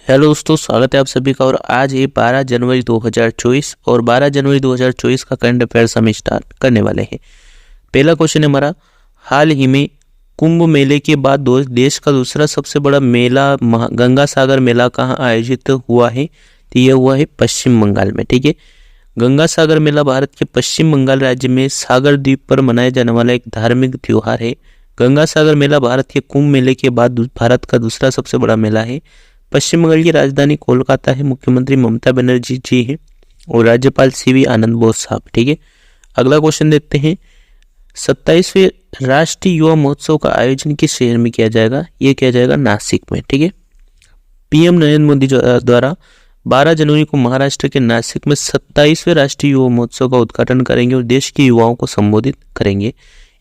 Hello दोस्तों, स्वागत है आप सभी का। और आज है 12 जनवरी 2024 और 12 जनवरी 2024 का करंट अफेयर्स हम स्टार्ट करने वाले हैं। पहला क्वेश्चन है हमारा, हाल ही में कुंभ मेले के बाद देश का दूसरा सबसे बड़ा मेला गंगा सागर मेला कहाँ आयोजित हुआ है? तो यह हुआ है पश्चिम बंगाल में। ठीक है, गंगा सागर मेला भारत के पश्चिम बंगाल राज्य में सागर द्वीप पर मनाया जाने वाला एक धार्मिक त्योहार है। गंगा सागर मेला भारत के कुंभ मेले के बाद भारत का दूसरा सबसे बड़ा मेला है। पश्चिम बंगाल की राजधानी कोलकाता है। मुख्यमंत्री ममता बनर्जी जी है और राज्यपाल सीवी आनंद बोस साहब। ठीक है, अगला क्वेश्चन देखते हैं। 27वें राष्ट्रीय युवा महोत्सव का आयोजन किस शहर में किया जाएगा? ये किया जाएगा नासिक में। ठीक है, पीएम नरेंद्र मोदी द्वारा 12 जनवरी को महाराष्ट्र के नासिक में 27वें राष्ट्रीय युवा महोत्सव का उद्घाटन करेंगे और देश के युवाओं को संबोधित करेंगे।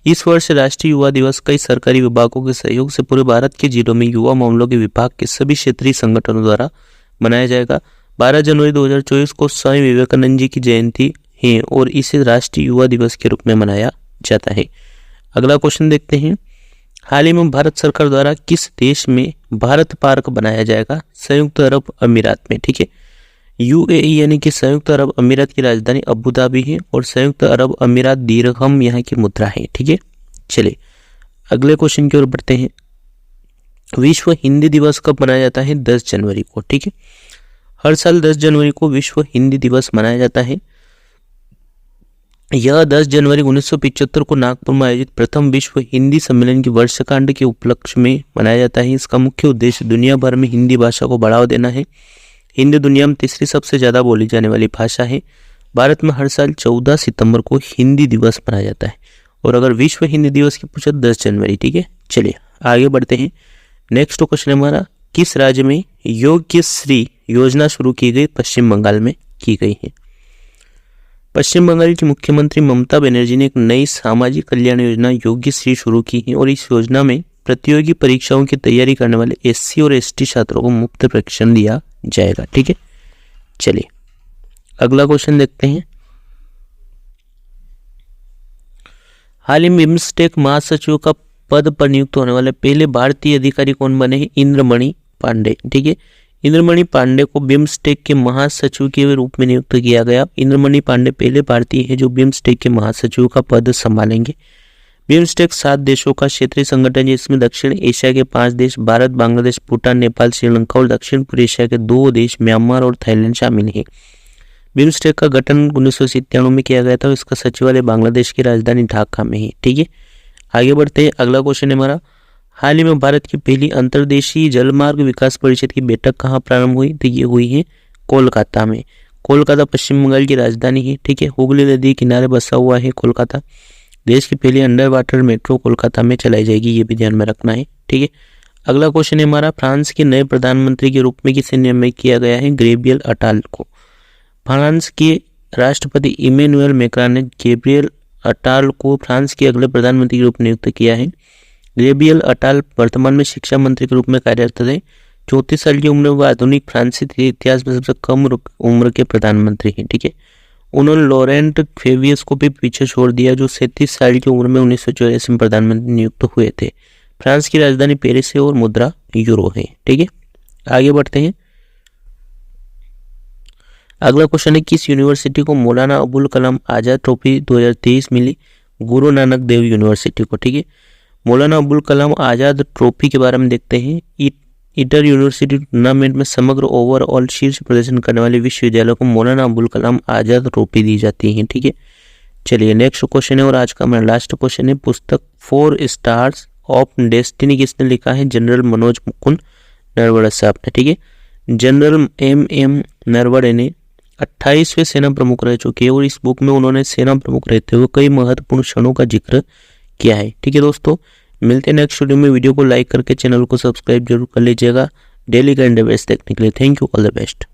इस वर्ष राष्ट्रीय युवा दिवस कई सरकारी विभागों के सहयोग से पूरे भारत के जिलों में युवा मामलों के विभाग के सभी क्षेत्रीय संगठनों द्वारा मनाया जाएगा। 12 जनवरी 2024 को स्वामी विवेकानंद जी की जयंती है और इसे राष्ट्रीय युवा दिवस के रूप में मनाया जाता है। अगला क्वेश्चन देखते हैं। हाल ही में भारत सरकार द्वारा किस देश में भारत पार्क बनाया जाएगा? संयुक्त अरब अमीरात में। ठीक है, यूएई यानी कि संयुक्त अरब अमीरात की राजधानी अबू धाबी है और संयुक्त अरब अमीरात दिरहम यहाँ की मुद्रा है। ठीक है, चलिए अगले क्वेश्चन की ओर बढ़ते हैं। विश्व हिंदी दिवस कब मनाया जाता है? 10 जनवरी को। ठीक है, हर साल 10 जनवरी को विश्व हिंदी दिवस मनाया जाता है। यह 10 जनवरी 1975 को नागपुर में आयोजित प्रथम विश्व हिंदी सम्मेलन की वर्षगांठ के उपलक्ष्य में मनाया जाता है। इसका मुख्य उद्देश्य दुनिया भर में हिंदी भाषा को बढ़ावा देना है। हिंदी दुनिया में तीसरी सबसे ज़्यादा बोली जाने वाली भाषा है। भारत में हर साल 14 सितंबर को हिंदी दिवस मनाया जाता है और अगर विश्व हिंदी दिवस की पूछे 10 जनवरी। ठीक है, चलिए आगे बढ़ते हैं। नेक्स्ट क्वेश्चन हमारा, किस राज्य में योग्यश्री योजना शुरू की गई? पश्चिम बंगाल में की गई है। पश्चिम बंगाल की मुख्यमंत्री ममता बनर्जी ने एक नई सामाजिक कल्याण योजना योग्यश्री शुरू की है और इस योजना में प्रतियोगी परीक्षाओं की तैयारी करने वाले एससी और एसटी छात्रों को मुफ्त प्रशिक्षण दिया जाएगा। ठीक है, चलिए अगला क्वेश्चन देखते हैं। हाल ही में बिम्स्टेक महासचिव का पद पर नियुक्त होने वाले पहले भारतीय अधिकारी कौन बने हैं? इंद्रमणि पांडे। ठीक है, इंद्रमणि पांडे को बिम्स्टेक के महासचिव के रूप में नियुक्त किया गया। इंद्रमणि पांडे पहले भारतीय हैं जो बिम्स्टेक के महासचिव का पद संभालेंगे। बिम्स्टेक 7 देशों का क्षेत्रीय संगठन है। इसमें दक्षिण एशिया के 5 देश भारत, बांग्लादेश, भूटान, नेपाल, श्रीलंका और दक्षिण पूर्व एशिया के 2 देश म्यांमार और थाईलैंड शामिल हैं। बिम्स्टेक का गठन 1997 में किया गया था। इसका सचिवालय बांग्लादेश की राजधानी ढाका में है। ठीक है, आगे बढ़ते हैं। अगला क्वेश्चन है हमारा, हाल ही में भारत की पहली अंतर्देशीय जलमार्ग विकास परिषद की बैठक कहाँ प्रारंभ हुई? तो ये हुई है कोलकाता में। कोलकाता पश्चिम बंगाल की राजधानी है। ठीक है, हुगली नदी किनारे बसा हुआ है कोलकाता। देश की पहली अंडर वाटर मेट्रो कोलकाता में चलाई जाएगी, ये भी ध्यान में रखना है। ठीक है, अगला क्वेश्चन है हमारा, फ्रांस के नए प्रधानमंत्री के रूप में किसे नियमित किया गया है? गैब्रियल अटाल को। फ्रांस के राष्ट्रपति इमैनुअल मैक्रॉन ने गैब्रियल अटाल को फ्रांस के अगले प्रधानमंत्री के रूप में नियुक्त किया है। गैब्रियल अटाल वर्तमान में शिक्षा मंत्री के रूप में कार्यरत है। 34 साल की उम्र में वह आधुनिक फ्रांसीसी इतिहास में सबसे कम उम्र के प्रधानमंत्री हैं। ठीक है, उन्होंने लॉरेंट फेबियस को भी पीछे छोड़ दिया जो 37 साल की उम्र में 1984 में प्रधानमंत्री नियुक्त हुए थे। फ्रांस की राजधानी पेरिस है और मुद्रा यूरो है। ठीक है, आगे बढ़ते हैं। अगला क्वेश्चन है, किस यूनिवर्सिटी को मौलाना अबुल कलाम आजाद ट्रॉफी 2023 मिली? गुरु नानक देव यूनिवर्सिटी को। ठीक है, मौलाना अबुल कलाम आजाद ट्रॉफी के बारे में देखते हैं। इंटर यूनिवर्सिटी टूर्नामेंट में समग्र ओवरऑल शीर्ष प्रदर्शन करने वाले विश्वविद्यालय को मौलाना अबुल कलाम आजाद ट्रॉफी दी जाती है। ठीक है, चलिए नेक्स्ट क्वेश्चन है और आज का हमारा लास्ट क्वेश्चन है। पुस्तक 4 स्टार्स ऑफ डेस्टिनी किसने लिखा है? जनरल मनोज मुकुंद नरवणे साहब ने। ठीक है, जनरल एम नरवणे ने 28वें सेना प्रमुख रह चुके हैं और इस बुक में उन्होंने सेना प्रमुख रहते हुए कई महत्वपूर्ण क्षणों का जिक्र किया है। ठीक है दोस्तों, मिलते हैं नेक्स्ट वीडियो में। वीडियो को लाइक करके चैनल को सब्सक्राइब जरूर कर लीजिएगा डेली करंट अफेयर्स देखने के लिए। Thank you, all the best.